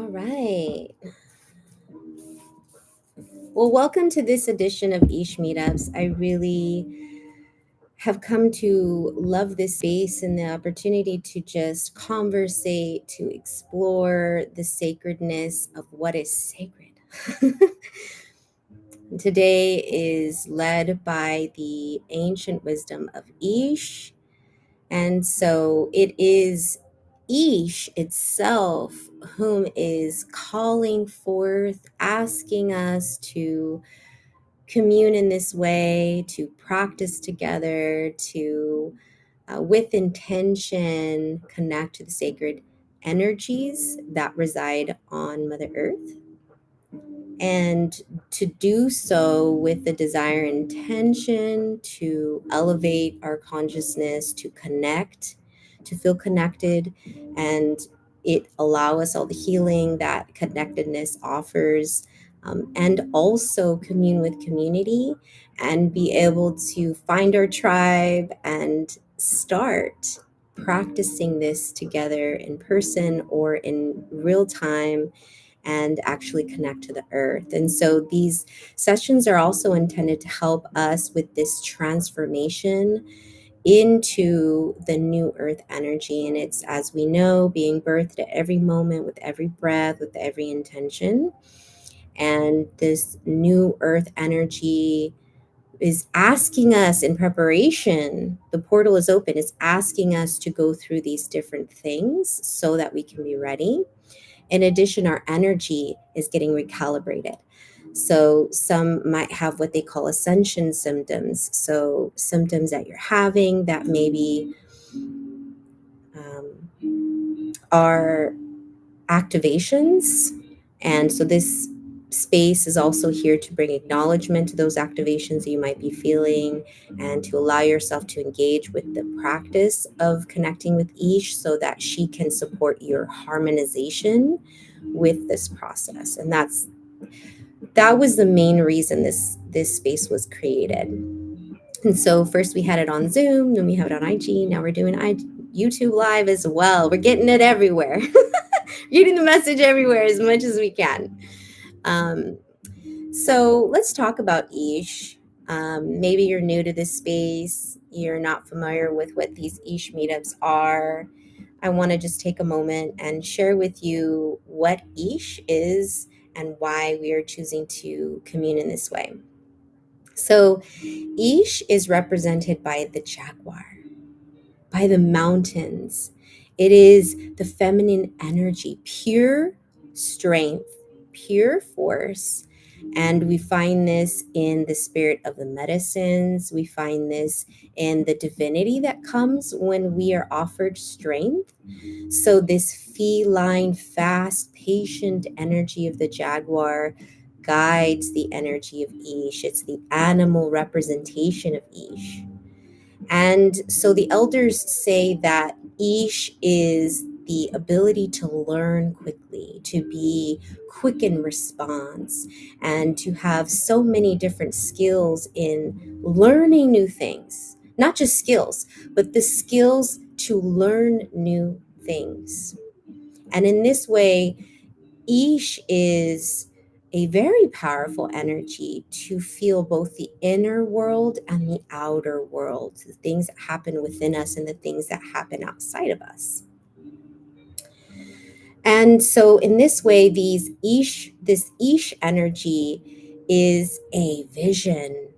right. Well, welcome to this edition of Ish Meetups. I really have come to love this space and the opportunity to just conversate, to explore the sacredness of what is sacred. Today is led by the ancient wisdom of Ish. And so it is Ish itself whom is calling forth, asking us to commune in this way, to practice together, to, with intention, connect to the sacred energies that reside on Mother Earth. And to do so with the desire and intention to elevate our consciousness, to connect, to feel connected, and it allow us all the healing that connectedness offers, and also commune with community and be able to find our tribe and start practicing this together in person or in real time and actually connect to the earth. And so these sessions are also intended to help us with this transformation into the new earth energy. And it's, as we know, being birthed at every moment, with every breath, with every intention. And this new earth energy is asking us in preparation, the portal is open, it's asking us to go through these different things so that we can be ready. In addition, our energy is getting recalibrated. So some might have what they call ascension symptoms. So symptoms that you're having that maybe are activations. And so this space is also here to bring acknowledgement to those activations you might be feeling and to allow yourself to engage with the practice of connecting with Ish so that she can support your harmonization with this process. And that was the main reason this space was created. And so first we had it on Zoom, then we have it on IG, now we're doing YouTube live as well. We're getting it everywhere. Getting the message everywhere as much as we can. So let's talk about Ish. Maybe you're new to this space, you're not familiar with what these Ish meetups are. I want to just take a moment and share with you what Ish is and why we are choosing to commune in this way. So Ish is represented by the jaguar, by the mountains. It is the feminine energy, pure strength, pure force. And we find this in the spirit of the medicines. We find this in the divinity that comes when we are offered strength. So this feline, fast, patient energy of the jaguar guides the energy of Ish. It's the animal representation of Ish. And so the elders say that Ish is the ability to learn quickly, to be quick in response, and to have so many different skills in learning new things. Not just skills, but the skills to learn new things. And in this way, Ish is a very powerful energy to feel both the inner world and the outer world, the things that happen within us and the things that happen outside of us. And so in this way, this Ish energy is a vision,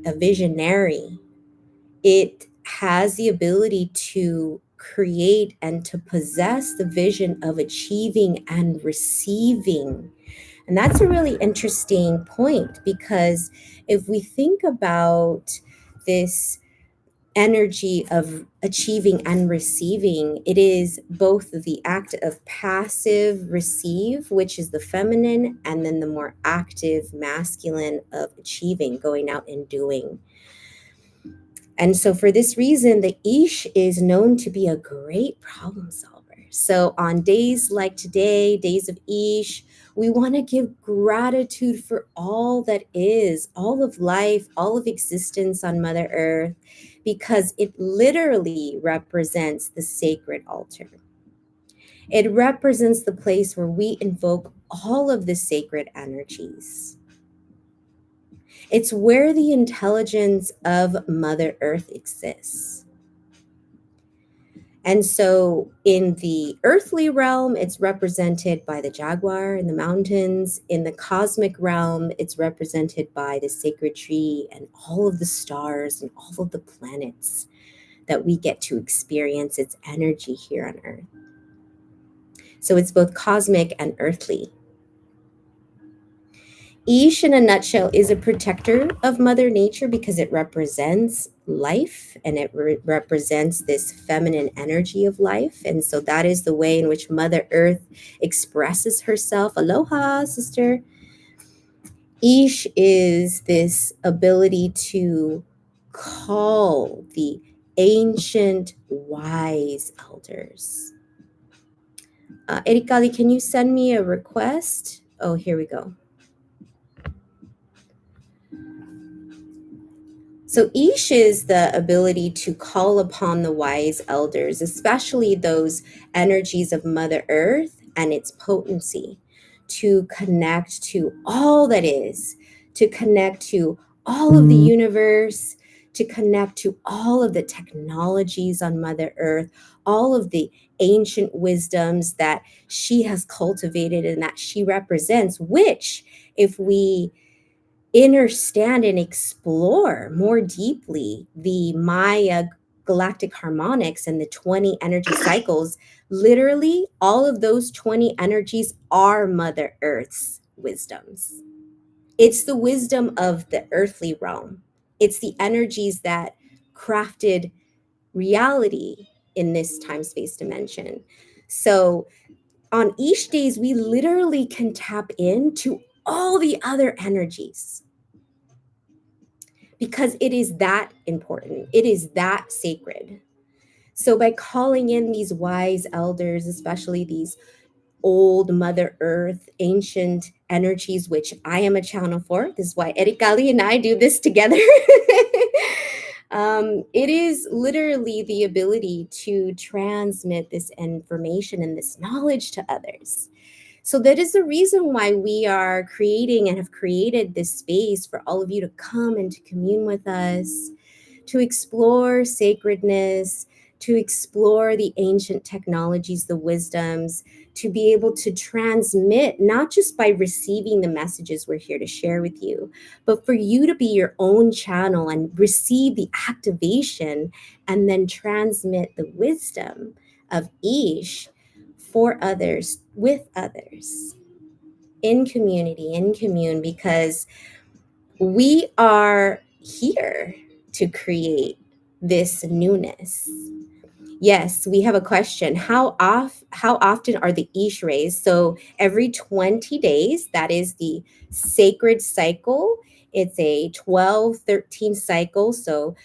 a visionary. It has the ability to create and to possess the vision of achieving and receiving. And that's a really interesting point, because if we think about this energy of achieving and receiving, it is both the act of passive receive, which is the feminine, and then the more active masculine of achieving, going out and doing. And so for this reason, the Ish is known to be a great problem solver. So on days like today, days of Ish, we want to give gratitude for all that is, all of life, all of existence on Mother Earth, because it literally represents the sacred altar. It represents the place where we invoke all of the sacred energies. It's where the intelligence of Mother Earth exists. And so in the earthly realm, it's represented by the jaguar in the mountains. In the cosmic realm, it's represented by the sacred tree and all of the stars and all of the planets that we get to experience its energy here on Earth. So it's both cosmic and earthly. Ish, in a nutshell, is a protector of Mother Nature because it represents life and it represents this feminine energy of life. And so that is the way in which Mother Earth expresses herself. Aloha, sister. Ish is this ability to call the ancient wise elders. Erikali, can you send me a request? Oh, here we go. So Ish is the ability to call upon the wise elders, especially those energies of Mother Earth and its potency, to connect to all that is, to connect to all of the universe, to connect to all of the technologies on Mother Earth, all of the ancient wisdoms that she has cultivated and that she represents, which, if we understand and explore more deeply the Maya galactic harmonics and the 20 energy cycles, literally all of those 20 energies are Mother Earth's wisdoms. It's the wisdom of the earthly realm. It's the energies that crafted reality in this time space dimension. So on each days, we literally can tap into all the other energies because it is that important. It is that sacred. So by calling in these wise elders, especially these old Mother Earth, ancient energies, which I am a channel for, this is why Erikali and I do this together. It is literally the ability to transmit this information and this knowledge to others. So that is the reason why we are creating and have created this space for all of you to come and to commune with us, to explore sacredness, to explore the ancient technologies, the wisdoms, to be able to transmit, not just by receiving the messages we're here to share with you, but for you to be your own channel and receive the activation and then transmit the wisdom of Ish for others, with others, in community, in commune, because we are here to create this newness. Yes, we have a question. How often are the Ish rays? So every 20 days, that is the sacred cycle. It's a 12-13 cycle. So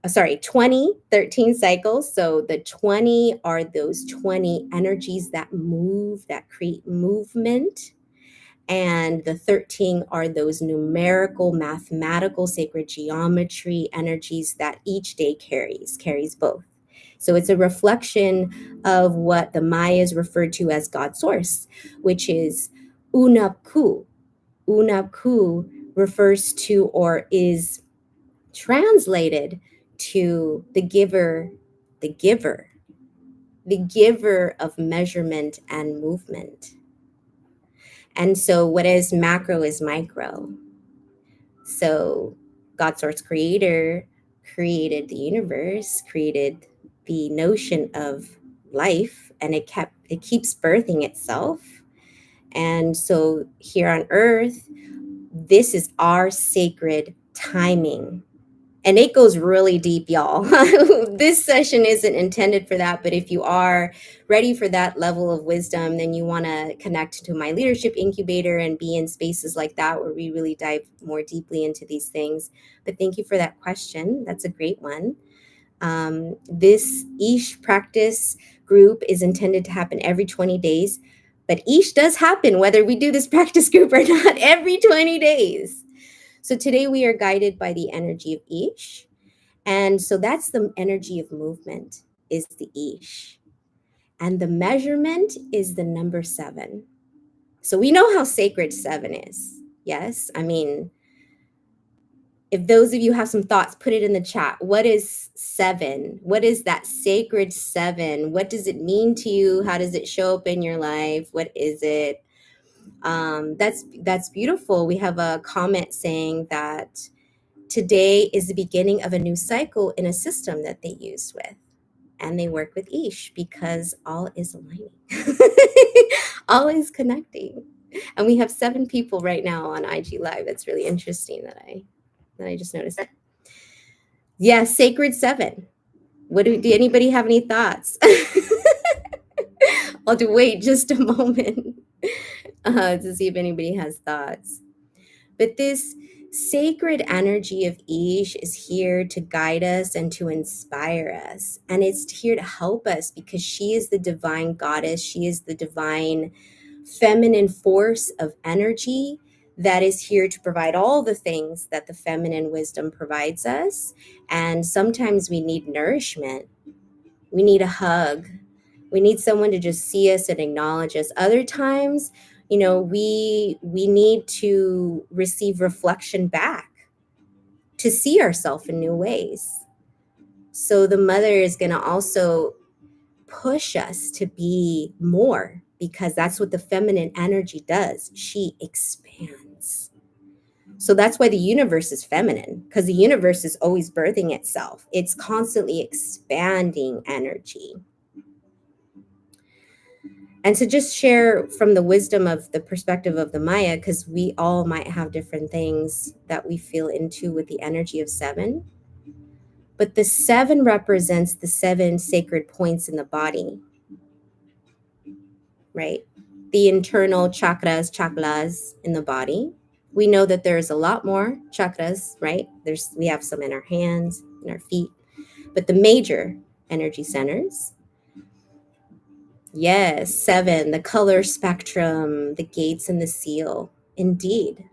sorry, 20-13 cycles. So the 20 are those 20 energies that move, that create movement, and the 13 are those numerical, mathematical, sacred geometry energies that each day carries both. So it's a reflection of what the Mayas referred to as God source, which is Unapku. Unapku refers to or is translated to the giver, the giver, the giver of measurement and movement. And so what is macro is micro. So God source creator created the universe, created the notion of life, and it keeps birthing itself. And so here on earth, this is our sacred timing. And it goes really deep, y'all. This session isn't intended for that, but if you are ready for that level of wisdom, then you want to connect to my leadership incubator and be in spaces like that where we really dive more deeply into these things. But thank you for that question. That's a great one. This Ish practice group is intended to happen every 20 days, but Ish does happen whether we do this practice group or not every 20 days. So today we are guided by the energy of Ish. And so that's the energy of movement, is the Ish. And the measurement is the number 7. So we know how sacred 7 is. Yes? I mean, if those of you have some thoughts, put it in the chat. What is 7? What is that sacred 7? What does it mean to you? How does it show up in your life? What is it? That's beautiful. We have a comment saying that today is the beginning of a new cycle in a system that they used with. And they work with Ish because all is aligning. All is connecting. And we have 7 people right now on IG Live. That's really interesting that I just noticed. Yeah, Sacred 7. Do anybody have any thoughts? I'll have to wait just a moment to see if anybody has thoughts. But this sacred energy of Ish is here to guide us and to inspire us. And it's here to help us because she is the divine goddess. She is the divine feminine force of energy that is here to provide all the things that the feminine wisdom provides us. And sometimes we need nourishment. We need a hug. We need someone to just see us and acknowledge us. Other times, we need to receive reflection back to see ourselves in new ways. So the mother is going to also push us to be more because that's what the feminine energy does. She expands. So that's why the universe is feminine, because the universe is always birthing itself. It's constantly expanding energy. And to just share from the wisdom of the perspective of the Maya, because we all might have different things that we feel into with the energy of 7. But the 7 represents the 7 sacred points in the body, right? The internal chakras in the body. We know that there's a lot more chakras, right? We have some in our hands, in our feet, but the major energy centers. Yes, 7, the color spectrum, the gates and the seal. Indeed,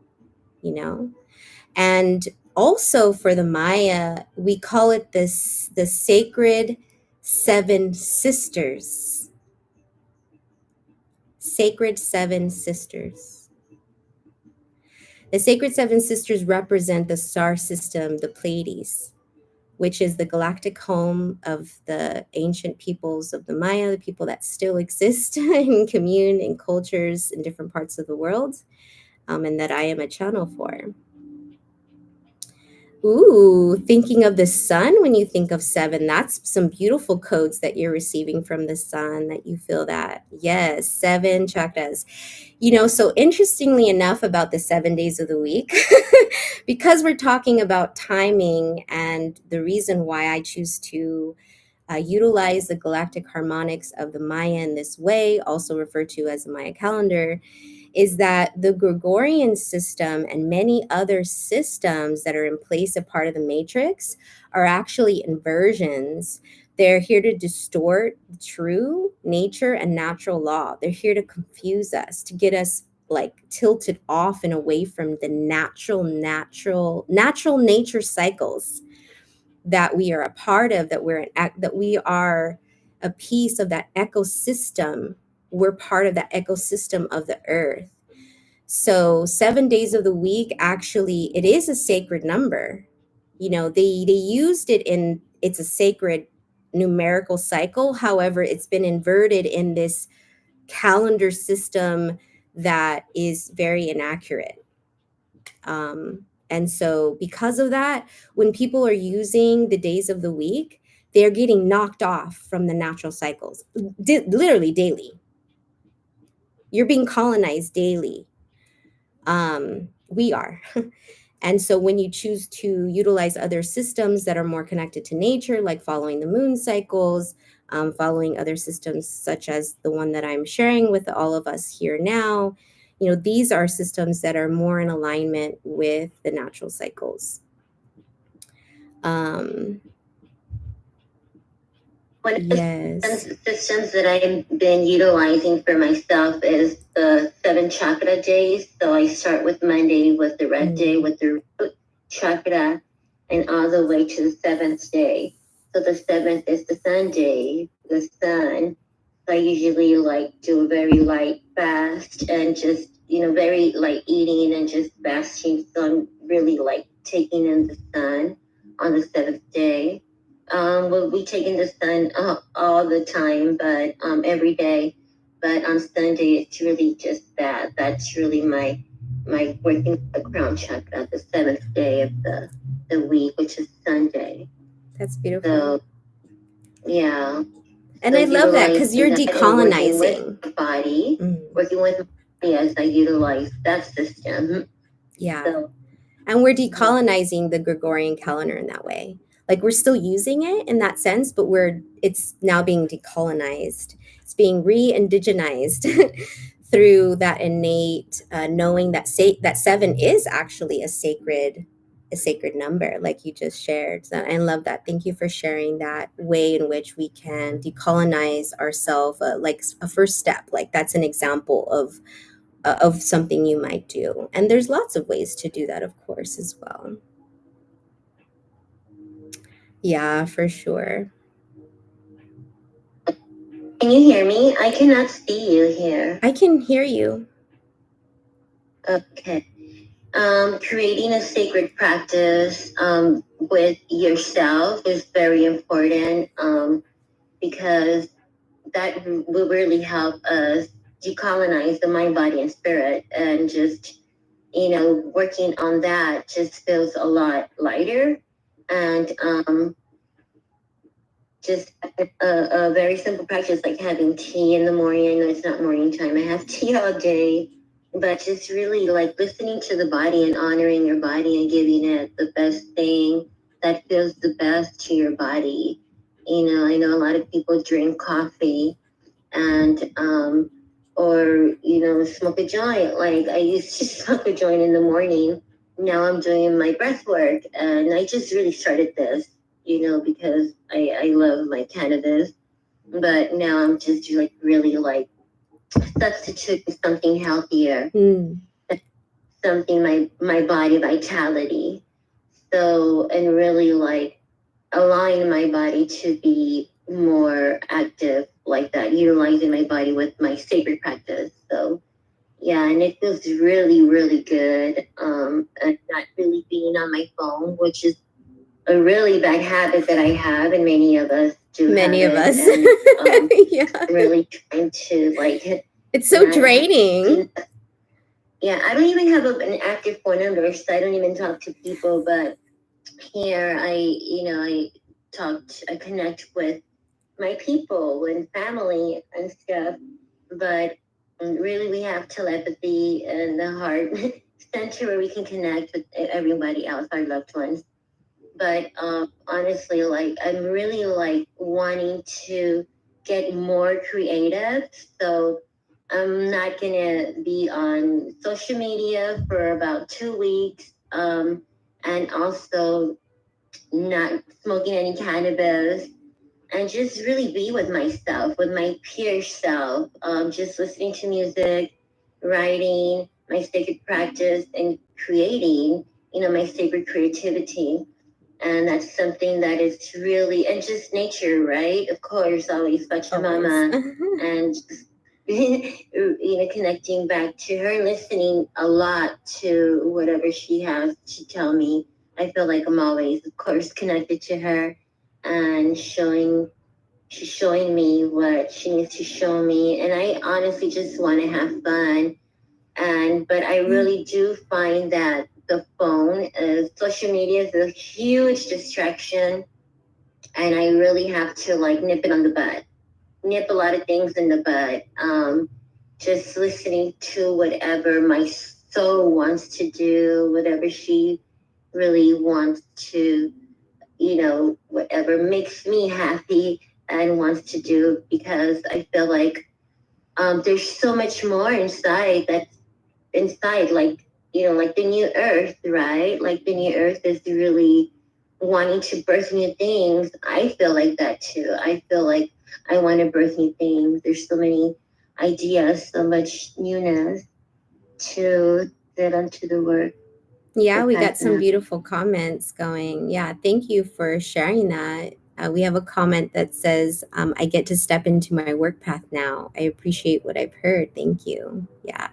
And also for the Maya, we call it the sacred 7 sisters. Sacred 7 sisters. The sacred 7 sisters represent the star system, the Pleiades, which is the galactic home of the ancient peoples of the Maya, the people that still exist and commune in cultures in different parts of the world, and that I am a channel for. Ooh, thinking of the sun when you think of 7, that's some beautiful codes that you're receiving from the sun that you feel that. Yes, 7 chakras. So interestingly enough about the 7 days of the week, because we're talking about timing and the reason why I choose to utilize the galactic harmonics of the Maya in this way, also referred to as the Maya calendar, is that the Gregorian system and many other systems that are in place, a part of the matrix, are actually inversions. They're here to distort true nature and natural law. They're here to confuse us, to get us tilted off and away from the natural nature cycles that we are a part of, that we are a piece of that ecosystem. We're part of that ecosystem of the earth. So 7 days of the week, actually, it is a sacred number. They used it it's a sacred numerical cycle. However, it's been inverted in this calendar system that is very inaccurate. And so because of that, when people are using the days of the week, they're getting knocked off from the natural cycles, literally daily. You're being colonized daily. We are. And so when you choose to utilize other systems that are more connected to nature, like following the moon cycles, following other systems such as the one that I'm sharing with all of us here now, these are systems that are more in alignment with the natural cycles. One of the systems that I've been utilizing for myself is the 7 chakra days. So I start with Monday with the red day with the root chakra and all the way to the 7th day. So the 7th is the sun day, the sun. I usually like do a very light fast and just, very light eating and just fasting. So I'm really like taking in the sun on the seventh day. We'll be taking the sun all the time, but every day. But on Sunday, it's really just that. That's really my working the crown chakra, the seventh day of the week, which is Sunday. That's beautiful. So yeah. And So I love that because you're utilizing that and working with decolonizing. the body, working with my body as I utilize that system. Yeah. So And we're decolonizing the Gregorian calendar in that way. Like we're still using it in that sense, but it's now being decolonized. It's being re-indigenized through that innate knowing that that seven is actually a sacred number, like you just shared. So I love that. Thank you for sharing that way in which we can decolonize ourselves, like a first step. Like that's an example of something you might do. And there's lots of ways to do that, of course, as well. Yeah, for sure. can you hear me? I cannot see you here. I can hear you. Okay. Creating a sacred practice with yourself is very important because that will really help us decolonize the mind, body, and spirit, and just working on that just feels a lot lighter and just a very simple practice like having tea in the morning. I know it's not morning time. I have tea all day, but just really like listening to the body and honoring your body and giving it the best thing that feels the best to your body. I know a lot of people drink coffee and or smoke a joint. Like I used to smoke a joint in the morning. Now I'm doing my breath work, and I just really started this, because I love my cannabis. But now I'm just like really like substituting something healthier, something my body vitality. So and really like allowing my body to be more active like that, utilizing my body with my sacred practice. So yeah, and it feels really, really good. And not really being on my phone, which is a really bad habit that I have, and many of us do. Many have of it. us. And Yeah. really trying to like. It's so draining. Yeah, I don't even have an active phone number, so I don't even talk to people. But here, I connect with my people and family and stuff. But really, we have telepathy and the heart center where we can connect with everybody else, our loved ones. But honestly, like I'm really like wanting to get more creative. So I'm not gonna be on social media for about 2 weeks. And also not smoking any cannabis and just really be with myself, with my pure self, just listening to music, writing, my sacred practice, and creating, my sacred creativity. And that's something that is really, and just nature, right? Of course, always Pachamama, and connecting back to her, listening a lot to whatever she has to tell me. I feel like I'm always, of course, connected to her and she's showing me what she needs to show me. And I honestly just want to have fun. But I really do find that the phone, social media is a huge distraction. And I really have to like nip it on the bud, nip a lot of things in the bud. Just listening to whatever my soul wants to do, whatever she really wants to, whatever makes me happy and wants to do, because I feel like there's so much more inside that's inside, like, like the new earth, right? Like the new earth is really wanting to birth new things. I feel like that too. I feel like I want to birth new things. There's so many ideas, so much newness to get onto the work. Yeah, we got some beautiful comments going. Yeah, thank you for sharing that. We have a comment that says, I get to step into my work path now. I appreciate what I've heard. Thank you. Yeah.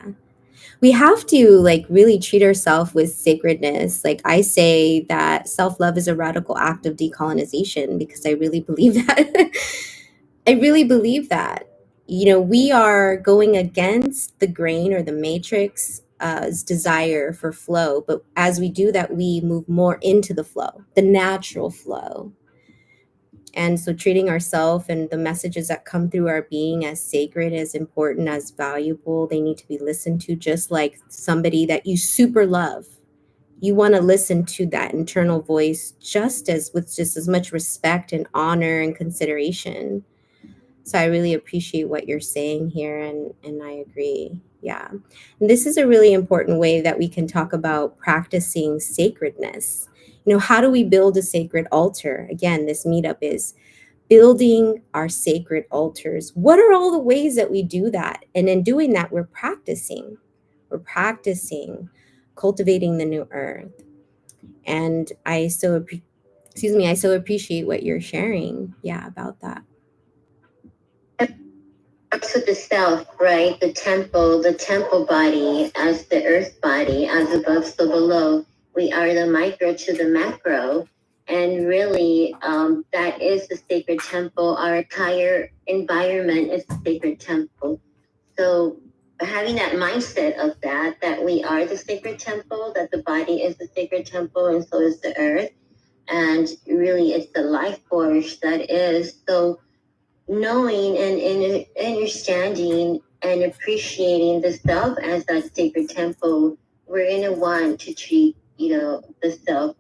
We have to like really treat ourselves with sacredness. Like I say that self-love is a radical act of decolonization because I really believe that. I really believe that. We are going against the grain or the matrix's desire for flow, but as we do that, we move more into the flow, the natural flow. And so treating ourselves and the messages that come through our being as sacred, as important, as valuable, they need to be listened to, just like somebody that you super love. You want to listen to that internal voice just as with just as much respect and honor and consideration. So I really appreciate what you're saying here, and I agree. Yeah. And this is a really important way that we can talk about practicing sacredness. How do we build a sacred altar? Again, this meetup is building our sacred altars. What are all the ways that we do that? And in doing that, we're practicing. We're practicing cultivating the new earth. And I so appreciate what you're sharing. Yeah, about that. Starts with the self, right? The temple body as the earth body, as above, so below. We are the micro to the macro. And really, that is the sacred temple. Our entire environment is the sacred temple. So having that mindset of that we are the sacred temple, that the body is the sacred temple, and so is the earth. And really, it's the life force that is. So knowing and understanding and appreciating the self as that sacred temple, we're going to want to treat, the self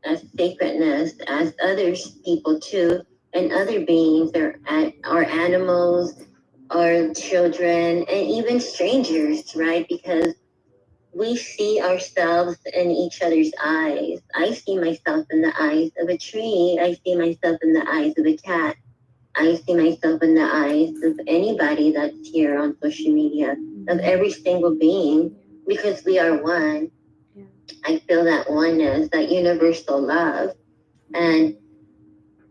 as sacredness, as others people too, and other beings, or animals, or children, and even strangers, right? Because we see ourselves in each other's eyes. I see myself in the eyes of a tree. I see myself in the eyes of a cat. I see myself in the eyes of anybody that's here on social media, of every single being, because we are one. I feel that oneness, that universal love. And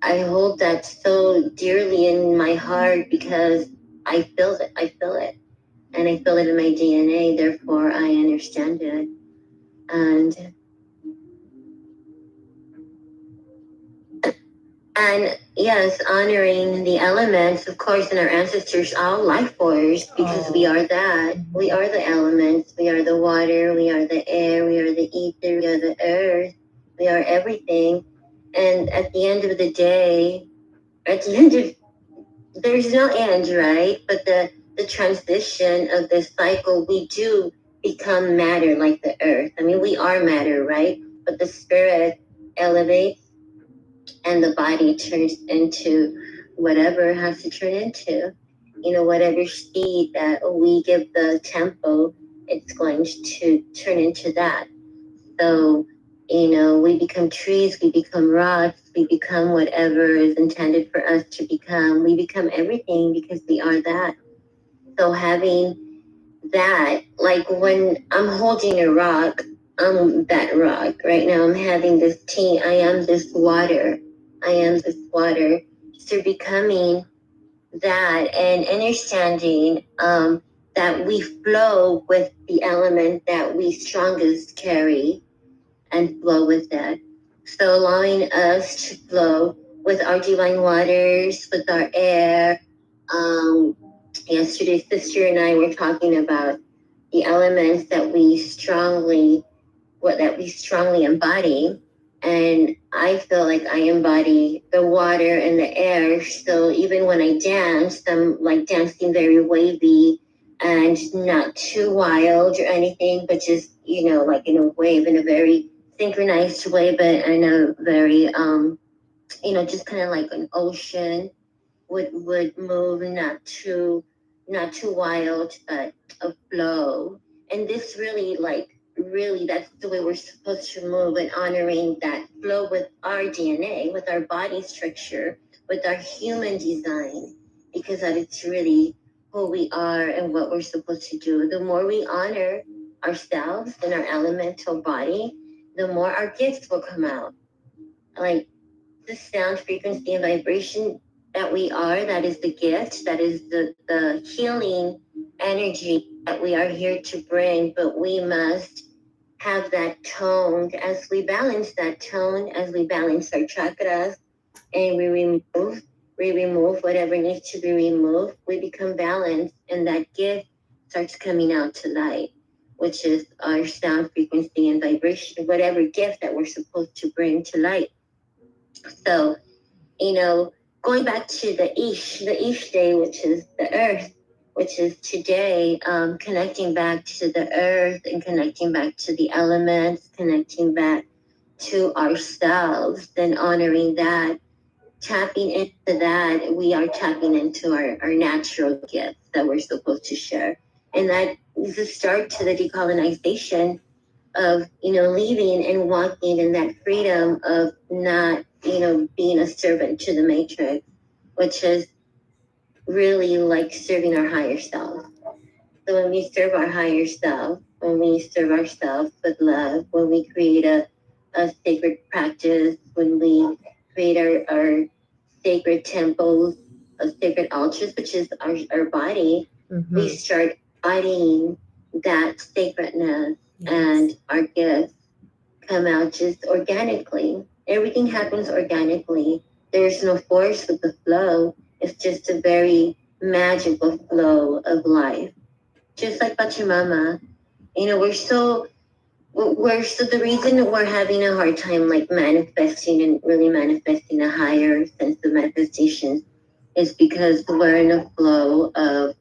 I hold that so dearly in my heart because I feel it. I feel it. And I feel it in my DNA, therefore I understand it. And yes, honoring the elements, of course, and our ancestors, all life force, because we are that. We are the elements. We are the water. We are the air. We are the ether. We are the earth. We are everything. And at the end of the day, at the end of, there's no end, right? But the transition of this cycle, we do become matter like the earth. I mean, we are matter, right? But the spirit elevates and the body turns into whatever it has to turn into. Whatever seed that we give the tempo, it's going to turn into that. So, we become trees, we become rocks, we become whatever is intended for us to become. We become everything because we are that. So having that, like when I'm holding a rock, I'm that rock. Right now I'm having this tea. I am this water. I am this water. So becoming that and understanding that we flow with the element that we strongest carry and flow with that. So allowing us to flow with our divine waters, with our air. Yesterday, sister and I were talking about the elements that we strongly embody. And I feel like I embody the water and the air. So even when I dance, I'm like dancing very wavy and not too wild or anything, but just, like in a wave, in a very synchronized way, but in a very, just kind of like an ocean would move, not too wild, but a flow. And this really that's the way we're supposed to move, and honoring that flow with our DNA, with our body structure, with our human design, because that it's really who we are and what we're supposed to do. The more we honor ourselves and our elemental body, the more our gifts will come out. Like the sound frequency and vibration that we are. That is the gift. That is the healing energy that we are here to bring. But we must have that tone as we balance that tone, as we balance our chakras, and we remove whatever needs to be removed. We become balanced, and that gift starts coming out to light, which is our sound frequency and vibration, whatever gift that we're supposed to bring to light. So, you know, going back to the Ish day, which is the earth, which is today, connecting back to the earth and connecting back to the elements, connecting back to ourselves and honoring that, tapping into that, we are tapping into our natural gifts that we're supposed to share. And that is a start to the decolonization of, leaving and walking in that freedom of not, being a servant to the matrix, which is really like serving our higher self. So when we serve our higher self, when we serve ourselves with love, when we create a sacred practice, when we create our sacred temples, sacred altars, which is our body, we start embodying that sacredness. Yes. And our gifts come out just organically. Everything happens organically. There's no force with the flow. It's just a very magical flow of life. Just like Pachamama, we're so the reason we're having a hard time like manifesting and really manifesting a higher sense of manifestation is because we're in a flow of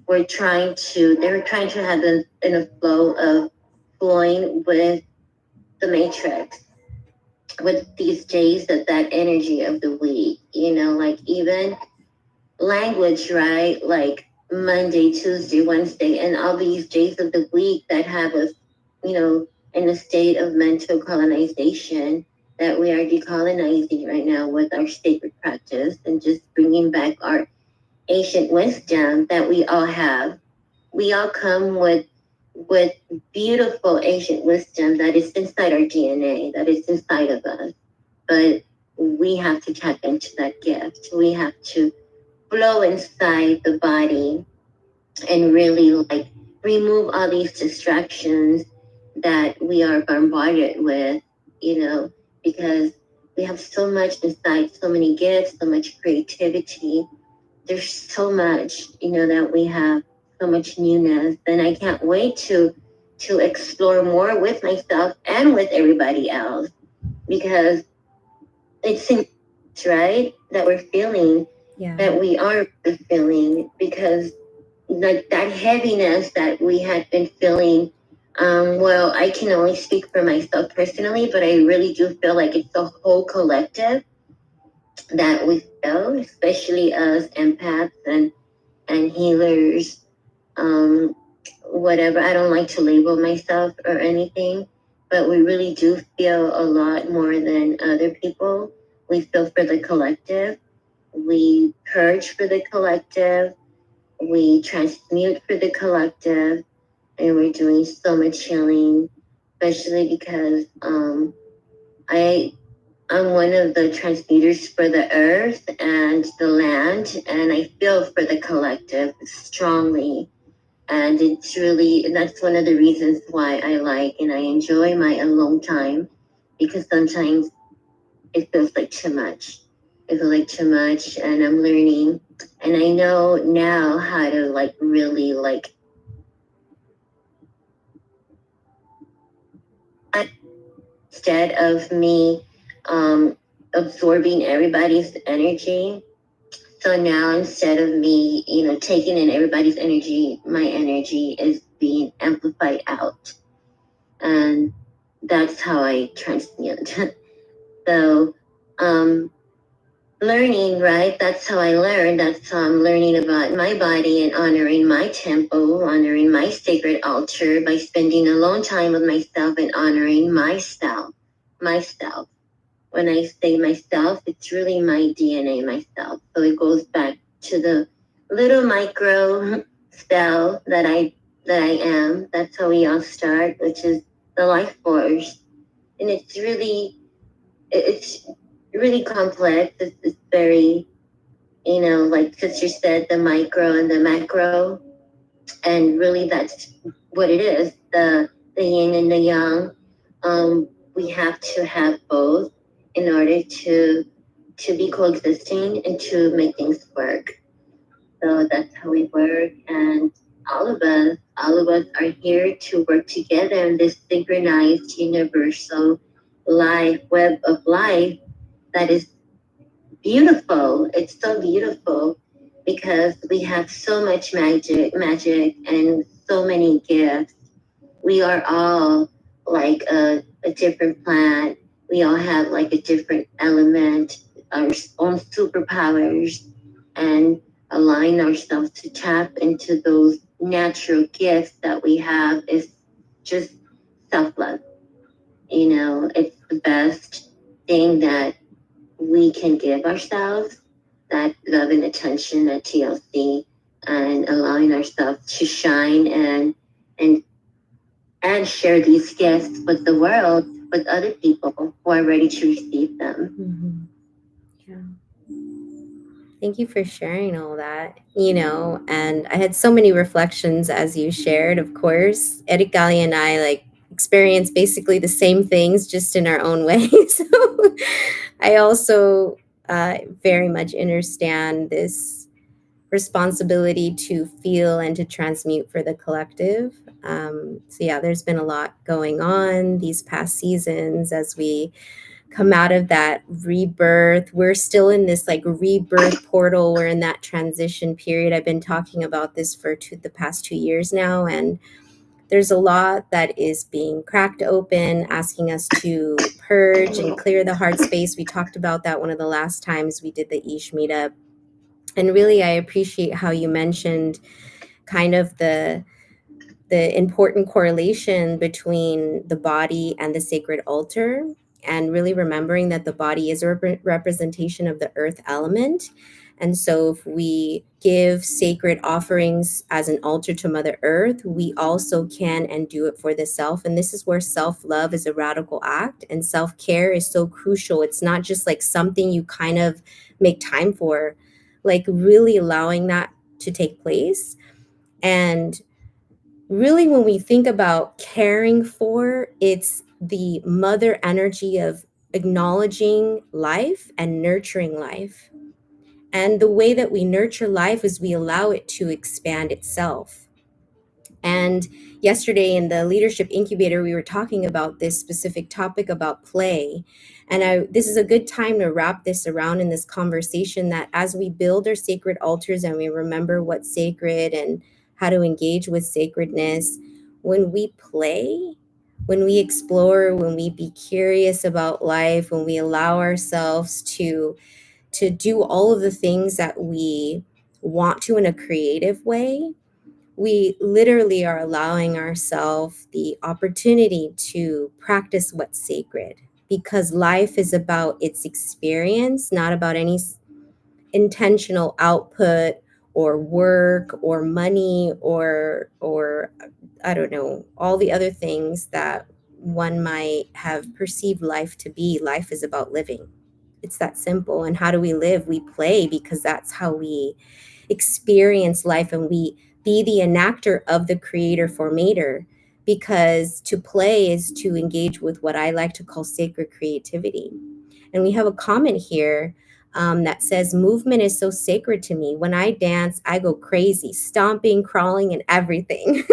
they're trying to have them in a flow of flowing with the matrix, with these days of that energy of the week, like even language, right? Like Monday, Tuesday, Wednesday, and all these days of the week that have us, in a state of mental colonization, that we are decolonizing right now with our sacred practice and just bringing back our ancient wisdom that we all have. We all come with beautiful ancient wisdom that is inside our DNA, that is inside of us. But we have to tap into that gift. We have to flow inside the body and really like remove all these distractions that we are bombarded with, because we have so much inside, so many gifts, so much creativity. There's so much, that we have, so much newness, and I can't wait to explore more with myself and with everybody else, because it's right that we're feeling, yeah, that we are feeling, because like that heaviness that we had been feeling. Well, I can only speak for myself personally, but I really do feel like it's the whole collective that we feel, especially as empaths and healers. Um, Whatever. I don't like to label myself or anything, but we really do feel a lot more than other people. We feel for the collective. We purge for the collective. We transmute for the collective, and we're doing so much healing, especially because I I'm one of the transmuters for the earth and the land, and I feel for the collective strongly. And that's one of the reasons why I like and I enjoy my alone time, because sometimes it feels like too much. It feels like too much, and I'm learning, and I know now how to like really like, instead of me absorbing everybody's energy. So now instead of me, taking in everybody's energy, my energy is being amplified out. And that's how I transmute. So, learning, right? That's how I learn. That's how I'm learning about my body and honoring my temple, honoring my sacred altar by spending alone time with myself and honoring myself. Myself. When I say myself, it's really my DNA, myself. So it goes back to the little micro cell that I am. That's how we all start, which is the life force. And it's really, it's really complex. It's very, like Sister said, the micro and the macro, and really that's what it is. The yin and the yang. We have to have both in order to be coexisting and to make things work. So that's how we work, and all of us are here to work together in this synchronized universal life web of life that is beautiful. It's so beautiful because we have so much magic, and so many gifts. We are all like a different plant. We all have like a different element, our own superpowers, and align ourselves to tap into those natural gifts that we have is just self love. It's the best thing that we can give ourselves, that love and attention at TLC, and allowing ourselves to shine and and share these gifts with the world, with other people who are ready to receive them. Mm-hmm. Thank you for sharing all that. And I had so many reflections as you shared, of course. Eric Gali and I experience basically the same things, just in our own way. So I also very much understand this responsibility to feel and to transmute for the collective. So yeah, there's been a lot going on these past seasons as we come out of that rebirth. We're still in this rebirth portal. We're in that transition period. I've been talking about this for the past 2 years now, and there's a lot that is being cracked open, asking us to purge and clear the heart space. We talked about that one of the last times we did the Ish meetup. And really, I appreciate how you mentioned kind of the important correlation between the body and the sacred altar, and really remembering that the body is a representation of the earth element. And so if we give sacred offerings as an altar to Mother Earth, we also can and do it for the self. And this is where self-love is a radical act, and self-care is so crucial. It's not just something you kind of make time for, really allowing that to take place. And really, when we think about caring for, it's the mother energy of acknowledging life and nurturing life. And the way that we nurture life is we allow it to expand itself. And yesterday in the leadership incubator, we were talking about this specific topic about play. And this is a good time to wrap this around in this conversation, that as we build our sacred altars and we remember what's sacred and how to engage with sacredness, when we play, when we explore, when we be curious about life, when we allow ourselves to do all of the things that we want to in a creative way, we literally are allowing ourselves the opportunity to practice what's sacred, because life is about its experience, not about any intentional output or work or money or I don't know, all the other things that one might have perceived life to be. Life is about living. It's that simple. And how do we live? We play, because that's how we experience life, and we be the enactor of the creator formator, because to play is to engage with what I like to call sacred creativity. And we have a comment here that says, movement is so sacred to me. When I dance, I go crazy, stomping, crawling, and everything.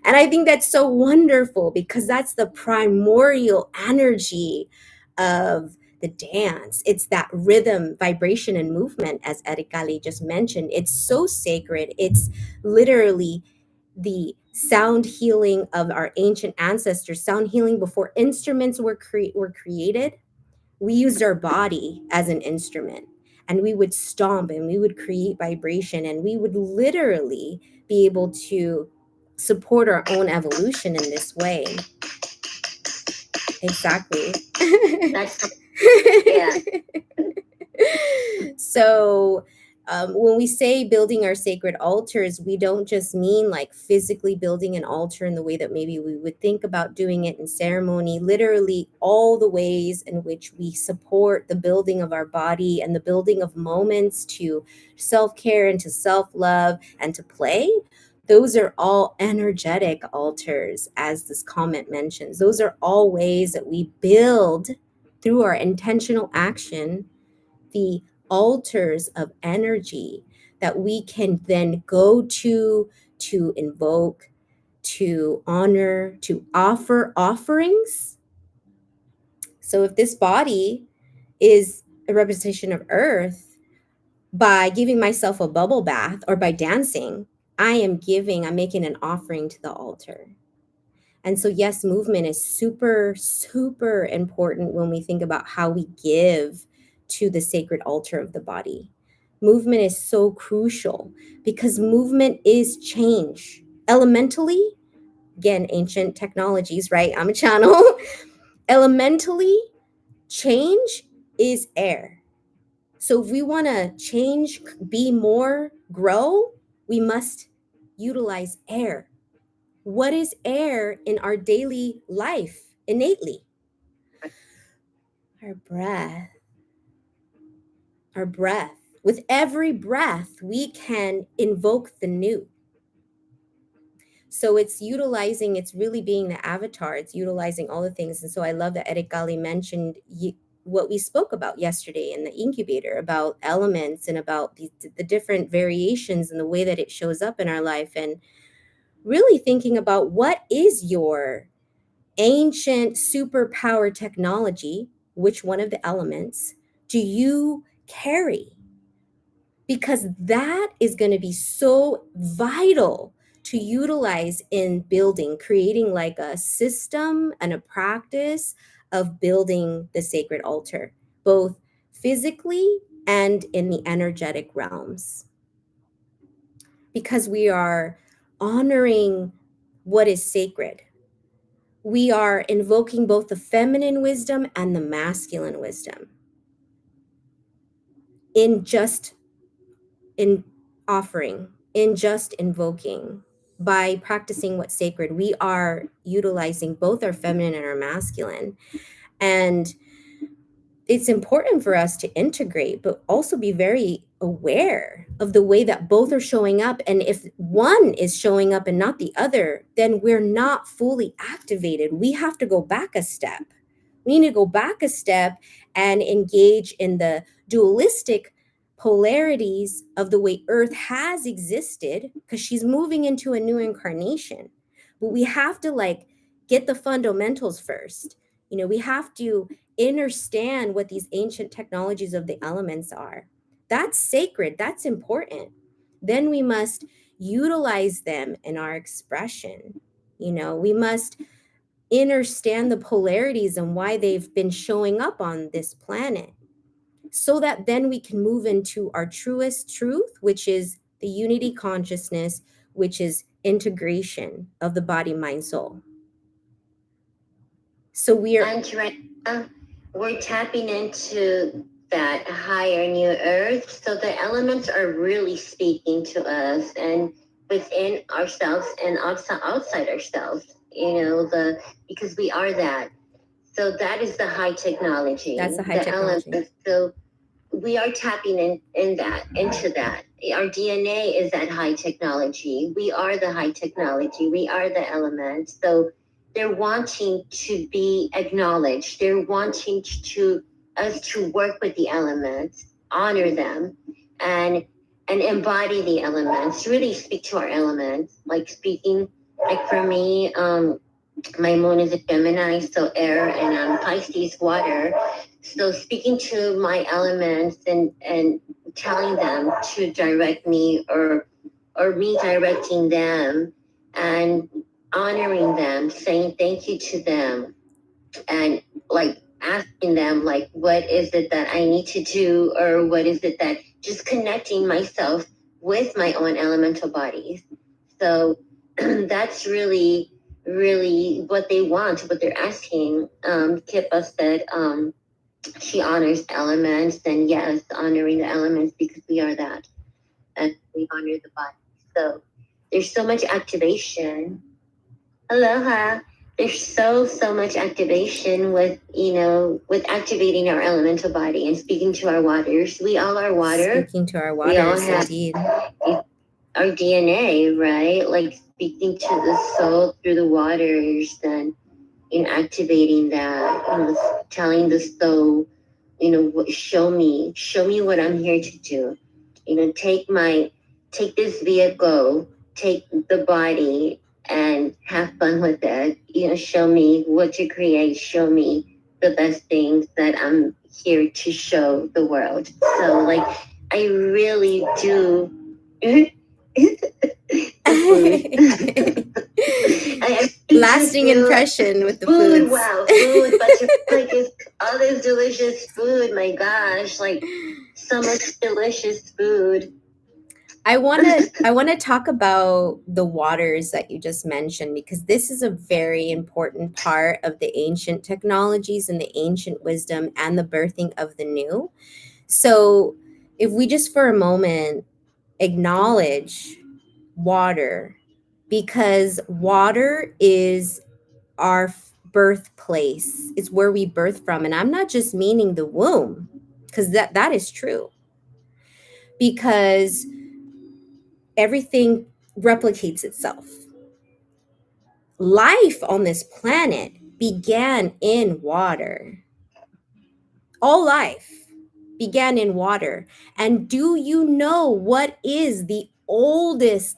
And I think that's so wonderful, because that's the primordial energy of the dance. It's that rhythm, vibration, and movement, as Erikali just mentioned. It's so sacred. It's literally the sound healing of our ancient ancestors, sound healing before instruments were created. We used our body as an instrument, and we would stomp and we would create vibration, and we would literally be able to support our own evolution in this way. Exactly. Yeah. So When we say building our sacred altars, we don't just mean like physically building an altar in the way that maybe we would think about doing it in ceremony. Literally, all the ways in which we support the building of our body and the building of moments to self care and to self love and to play. Those are all energetic altars, as this comment mentions. Those are all ways that we build through our intentional action the altars of energy that we can then go to invoke, to honor, to offer offerings. So if this body is a representation of earth, by giving myself a bubble bath or by dancing, I'm making an offering to the altar. And so, yes, movement is super, super important when we think about how we give to the sacred altar of the body. Movement is so crucial because movement is change. Elementally, again, ancient technologies, right? I'm a channel. Elementally, change is air. So if we want to change, be more, grow, we must utilize air. What is air in our daily life innately? Our breath. Our breath. With every breath, we can invoke the new. So it's really being the avatar. It's utilizing all the things. And so I love that Eric Gali mentioned what we spoke about yesterday in the incubator about elements and about the different variations and the way that it shows up in our life. And really thinking about what is your ancient superpower technology, which one of the elements do you carry? Because that is going to be so vital to utilize in building, creating like a system and a practice of building the sacred altar, both physically and in the energetic realms. Because we are honoring what is sacred, we are invoking both the feminine wisdom and the masculine wisdom in offering, in just invoking. By practicing what's sacred, we are utilizing both our feminine and our masculine. And it's important for us to integrate, but also be very aware of the way that both are showing up. And if one is showing up and not the other, then we're not fully activated. We have to go back a step. We need to go back a step and engage in the dualistic polarities of the way Earth has existed, because she's moving into a new incarnation. But we have to get the fundamentals first. We have to understand what these ancient technologies of the elements are. That's sacred. That's important. Then we must utilize them in our expression. We must understand the polarities and why they've been showing up on this planet, so that then we can move into our truest truth, which is the unity consciousness, which is integration of the body, mind, soul. So we're tapping into that higher new earth. So the elements are really speaking to us and within ourselves and outside ourselves, because we are that. So that is the high technology. That's the high technology. Elements. So we are tapping into that. Our DNA is that high technology. We are the high technology. We are the element. So they're wanting to be acknowledged. They're wanting us to work with the elements, honor them, and embody the elements. Really speak to our elements. Like for me, my moon is a Gemini, so air, and Pisces, water. So speaking to my elements and telling them to direct me or me directing them and honoring them, saying thank you to them, and asking them what is it that I need to do, or what is it that just connecting myself with my own elemental bodies. So that's really what they want, what they're asking. Kippa said she honors elements, and yes, honoring the elements because we are that. and we honor the body. So there's so much activation. Aloha. There's so much activation with with activating our elemental body and speaking to our waters. We all are water. Speaking to our We all waters, have indeed. our DNA, right? Like speaking to the soul through the waters, then in activating that, telling the soul, show me what I'm here to do. Take this vehicle, take the body, and have fun with it. Show me what to create. Show me the best things that I'm here to show the world. So, like, I really do. Lasting impression with the food. foods. Wow, food, but like it's all this delicious food. My gosh, like so much delicious food. I want to talk about the waters that you just mentioned, because this is a very important part of the ancient technologies and the ancient wisdom and the birthing of the new. So, if we just for a moment acknowledge water, because water is our birthplace. It's where we birth from, and I'm not just meaning the womb, because that is true. Because everything replicates itself. Life on this planet began in water. All life began in water. And do you know what is the oldest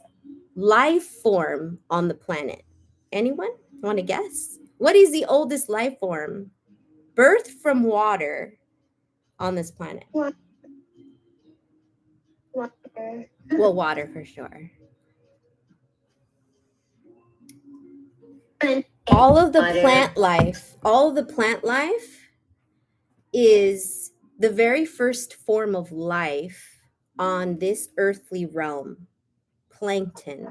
life form on the planet? Anyone want to guess? What is the oldest life form birthed from water on this planet? Water. Well, water for sure. All of the plant life is the very first form of life on this earthly realm, plankton.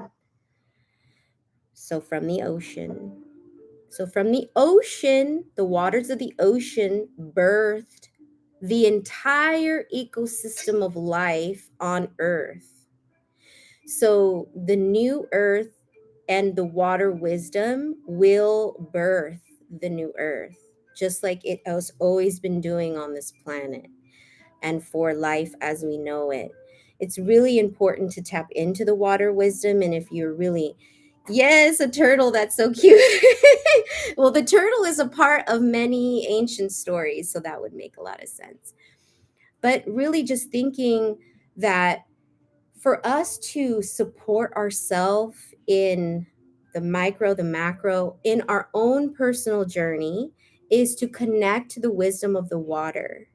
So from the ocean. So from the ocean, the waters of the ocean birthed the entire ecosystem of life on earth. So the new earth and the water wisdom will birth the new earth, just like it has always been doing on this planet and for life as we know it. It's really important to tap into the water wisdom. And if you're really, yes, a turtle, that's so cute. Well, the turtle is a part of many ancient stories, so that would make a lot of sense. But really, just thinking that for us to support ourselves in the micro, the macro, in our own personal journey, is to connect to the wisdom of the water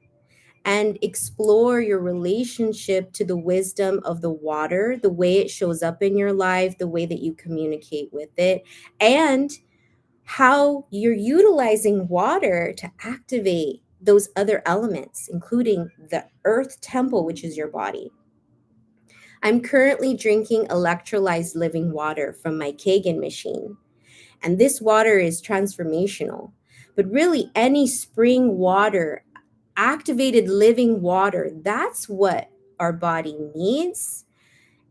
and explore your relationship to the wisdom of the water, the way it shows up in your life, the way that you communicate with it, and how you're utilizing water to activate those other elements, including the earth temple, which is your body. I'm currently drinking electrolyzed living water from my Kagan machine, and this water is transformational. But really, any spring water, activated living water, that's what our body needs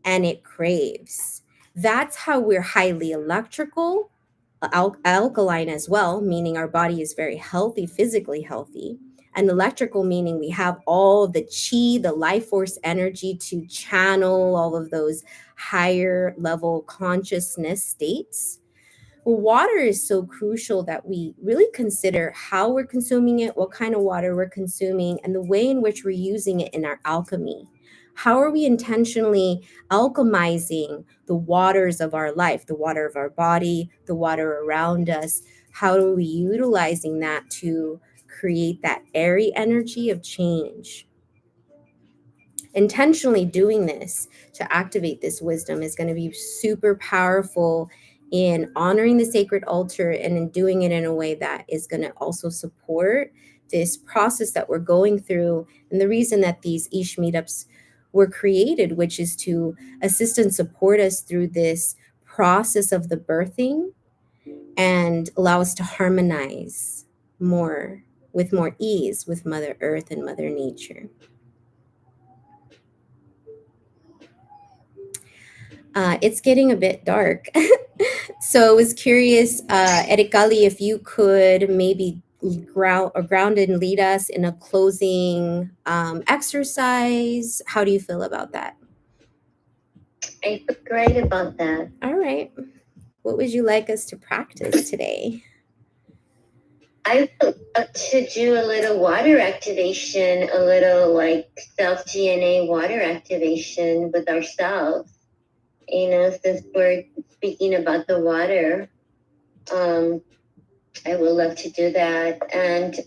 and it craves. That's how we're highly electrical, alkaline as well, meaning our body is very healthy, physically healthy, and electrical, meaning we have all the chi, the life force energy to channel all of those higher level consciousness states. Well, water is so crucial that we really consider how we're consuming it, what kind of water we're consuming, and the way in which we're using it in our alchemy. How are we intentionally alchemizing the waters of our life, the water of our body, the water around us? How are we utilizing that to create that airy energy of change? Intentionally doing this to activate this wisdom is going to be super powerful in honoring the sacred altar and in doing it in a way that is going to also support this process that we're going through. And the reason that these Ish meetups were created, which is to assist and support us through this process of the birthing and allow us to harmonize more with more ease with Mother Earth and Mother Nature. It's getting a bit dark. So I was curious, Erikali, if you could maybe ground and lead us in a closing exercise. How do you feel about that? I feel great about that. All right. What would you like us to practice today? I would love to do a little water activation, a little like self DNA water activation with ourselves. Since we're speaking about the water, I would love to do that. And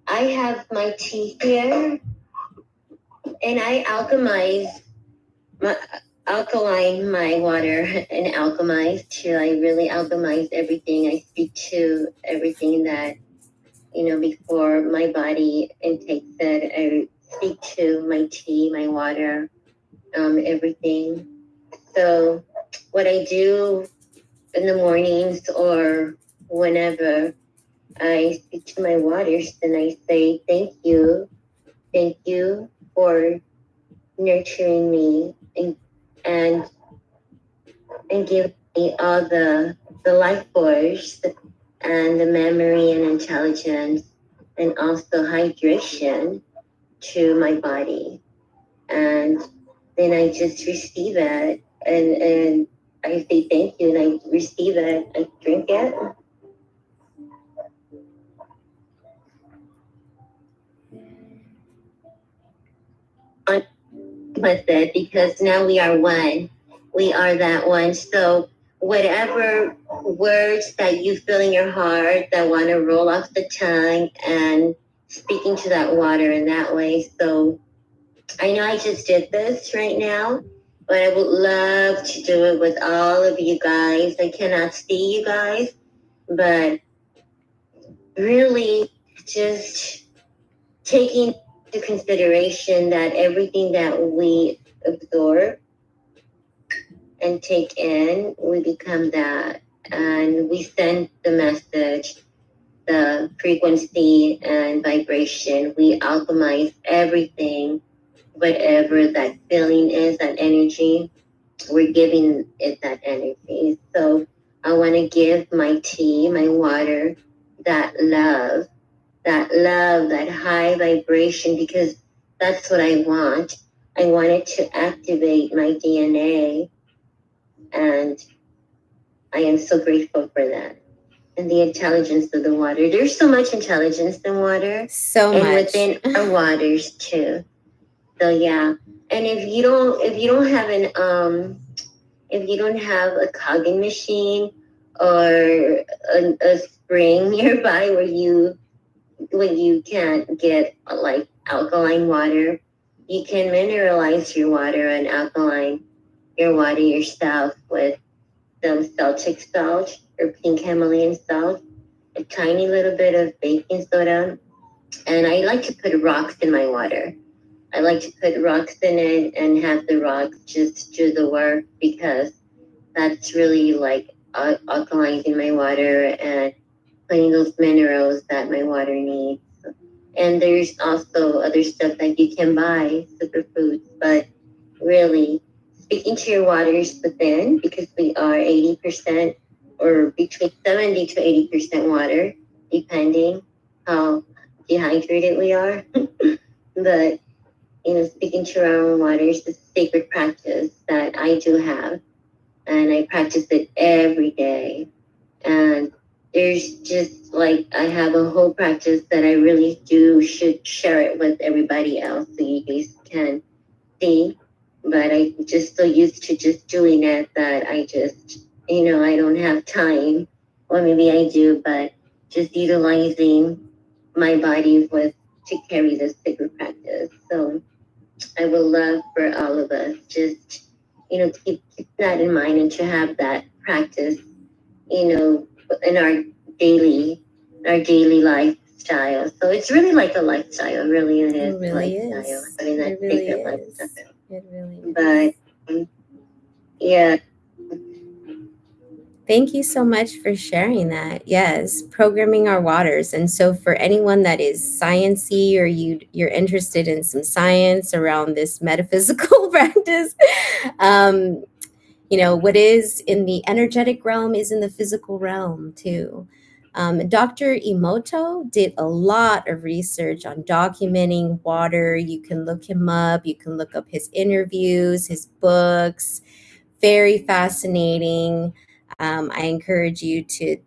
I have my tea here, and I alkaline my water and alchemize too. I really alchemize everything. I speak to everything that before my body intakes it. I speak to my tea, my water, everything. So what I do in the mornings or whenever I speak to my waters, then I say thank you for nurturing me and and give me all the life force and the memory and intelligence and also hydration to my body. And then I just receive it and I say thank you and I receive it, I drink it. With it because now we are one. We are that one. So whatever words that you feel in your heart that want to roll off the tongue and speaking to that water in that way. So I know I just did this right now, but I would love to do it with all of you guys. I cannot see you guys, but really just taking into consideration that everything that we absorb and take in, we become that. And we send the message, the frequency and vibration. We alchemize everything, whatever that feeling is, that energy, we're giving it that energy. So I want to give my tea, my water, that love, that high vibration, because that's what I want. I want it to activate my DNA, and I am so grateful for that. And the intelligence of the water. There's so much intelligence in water. So and much. within our waters too. So yeah. And if you don't have if you don't have a cogging machine or a spring nearby where you can't get like alkaline water, you can mineralize your water and alkaline your water yourself with some Celtic salt or pink Himalayan salt, a tiny little bit of baking soda, and I like to put rocks in my water. I like to put rocks in it and have the rocks just do the work, because that's really like alkalizing my water and putting those minerals that my water needs. And there's also other stuff that you can buy, superfoods, but really speaking to your waters within, because we are 80% or between 70 to 80% water, depending how dehydrated we are. But speaking to our own waters is a sacred practice that I do have, and I practice it every day. And there's just like I have a whole practice that I really do should share it with everybody else so you guys can see. But I just so used to just doing it that I just I don't have time, or maybe I do, but just utilizing my body with to carry this sacred practice. So I would love for all of us just to keep that in mind and to have that practice in our daily lifestyle. So it's really like a lifestyle. Really, it is. It really a lifestyle. is. Having that It really sacred is. lifestyle. It really is. But yeah, Thank you so much for sharing that. Yes, programming our waters. And so for anyone that is sciencey, or you're interested in some science around this metaphysical practice, um, what is in the energetic realm is in the physical realm too. Dr. Emoto did a lot of research on documenting water. You can look him up, you can look up his interviews, his books. Very fascinating. I encourage you to,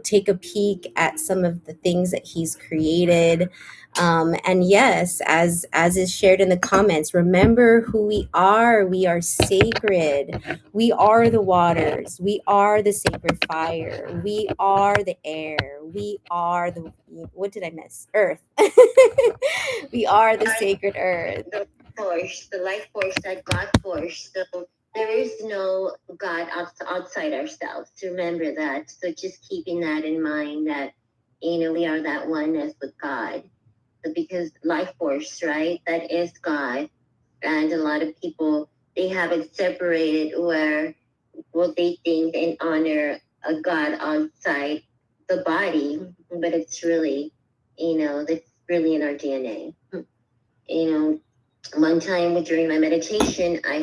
take a peek at some of the things that he's created. And yes, as is shared in the comments, remember who we are. We are sacred. We are the waters. We are the sacred fire. We are the air. We are the, what did I miss? Earth. We are the sacred earth. The force, the life force, that God force. So there is no God outside ourselves. Remember that. So just keeping that in mind, that we are that oneness with God. So because life force, right? That is God. And a lot of people, they have it separated where they think and honor a God outside the body, but it's really, that's really in our DNA. You know, one time during my meditation, I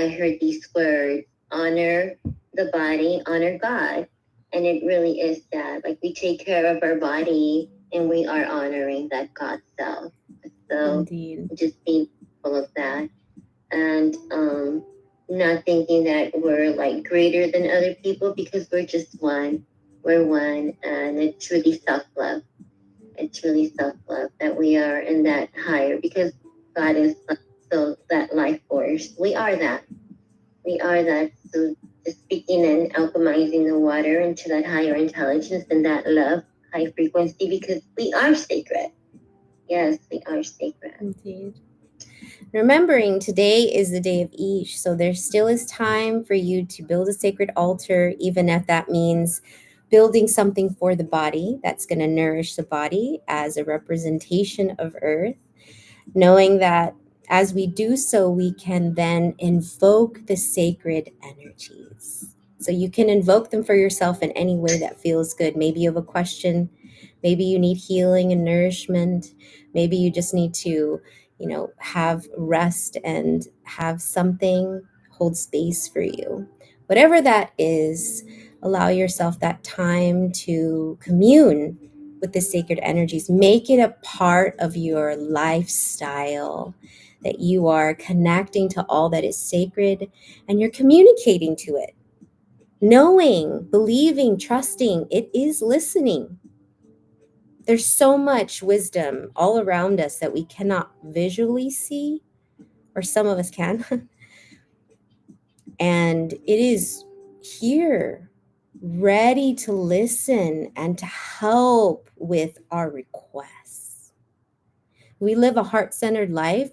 heard these words: honor the body, honor God. And it really is that. Like, we take care of our body and we are honoring that God self. So Indeed. just being full of that, and not thinking that we're like greater than other people, because we're just one. We're one, and it's really self love. It's really self love that we are in that higher, because God is so that life force. We are that. We are that. So just speaking and alchemizing the water into that higher intelligence and that love, high frequency, because we are sacred. Yes, we are sacred. Indeed. Remembering today is the day of Ish, so there still is time for you to build a sacred altar, even if that means building something for the body that's going to nourish the body as a representation of Earth, knowing that as we do so, we can then invoke the sacred energies. So you can invoke them for yourself in any way that feels good. Maybe you have a question, maybe you need healing and nourishment, maybe you just need to, have rest and have something hold space for you. Whatever that is, allow yourself that time to commune with the sacred energies. Make it a part of your lifestyle, that you are connecting to all that is sacred and you're communicating to it, knowing, believing, trusting it is listening. There's so much wisdom all around us that we cannot visually see, or some of us can. And it is here, ready to listen and to help with our requests. We live a heart-centered life,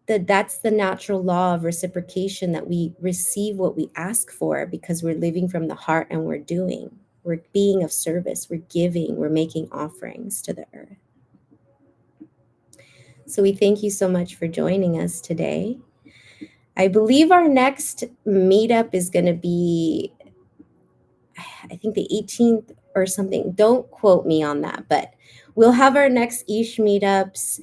that's the natural law of reciprocation, that we receive what we ask for because we're living from the heart and we're being of service, we're giving, we're making offerings to the earth. So we thank you so much for joining us today. I believe our next meetup is going to be, I think, the 18th or something. Don't quote me on that, but we'll have our next Ish meetups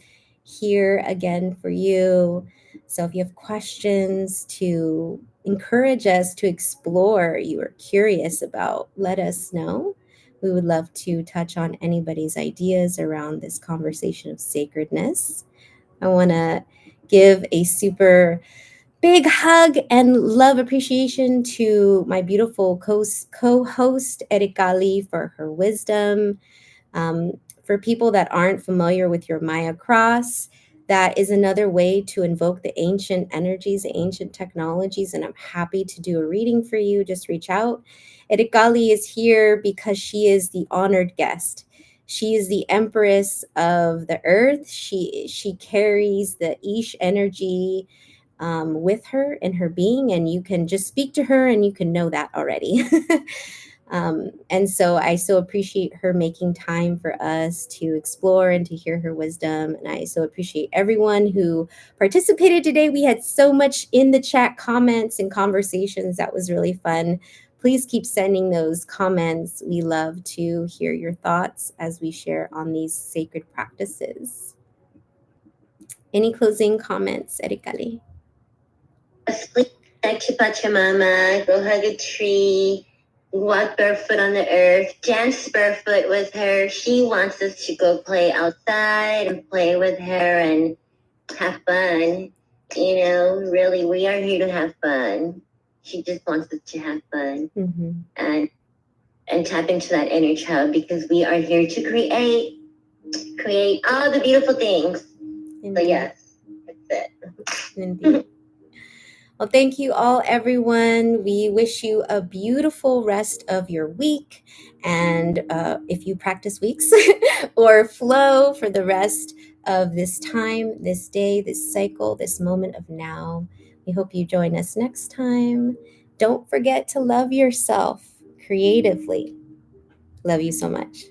here again for you. So if you have questions to encourage us to explore, you are curious about, let us know. We would love to touch on anybody's ideas around this conversation of sacredness. I want to give a super big hug and love appreciation to my beautiful co-host Erikali for her wisdom. For people that aren't familiar with your Maya cross, that is another way to invoke the ancient energies, the ancient technologies, and I'm happy to do a reading for you. Just reach out. Erikali is here because she is the honored guest. She is the empress of the earth. She carries the Ish energy with her in her being, and you can just speak to her and you can know that already. And so I so appreciate her making time for us to explore and to hear her wisdom. And I so appreciate everyone who participated today. We had so much in the chat, comments and conversations. That was really fun. please keep sending those comments. We love to hear your thoughts as we share on these sacred practices. Any closing comments, Erikali? Sleep next to Pachamama, go hug a tree, walk barefoot on the earth, dance barefoot with her. She wants us to go play outside and play with her and have fun. You know, really, we are here to have fun. She just wants us to have fun and tap into that inner child, because we are here to create all the beautiful things. Indeed. So yes, that's it. Indeed. Well, thank you all, everyone. We wish you a beautiful rest of your week. And if you practice weeks or flow for the rest of this time, this day, this cycle, this moment of now, we hope you join us next time. Don't forget to love yourself creatively. Love you so much.